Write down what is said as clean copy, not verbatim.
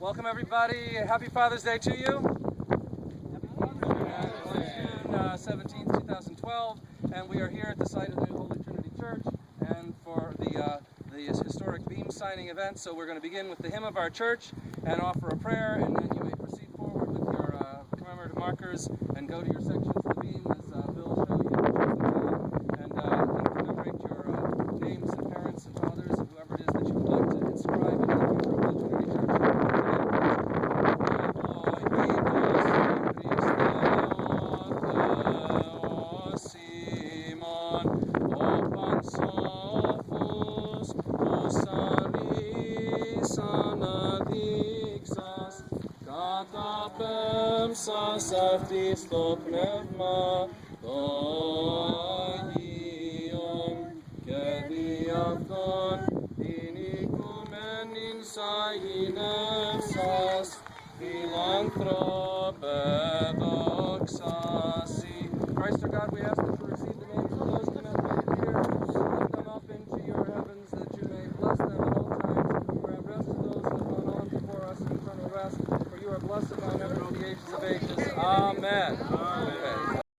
Welcome everybody. Happy Father's Day to you. June 17th, 2012, and we are here at the site of the new Holy Trinity Church and for the historic beam signing event. So we're going to begin with the hymn of our church and offer a prayer, and then you may proceed forward with your commemorative markers and go to your sections of the beam as Bill will show you and commemorate your names and parents and fathers and whoever it is that you would like to inscribe in the future of the Trinity Church. Σαφτής το πνεύμα το Αγίον και δι' αυτόν την οικουμένην σαγηνεύσας φιλάνθρωπε δόξασι. Christ our God, we ask that you receive the names of those commemorated here, lift them up into your heavens, that you may bless them at all times, grant rest to those who have gone on before us in eternal rest, for you are blessed among every of the ages of ages. Amen. Amen.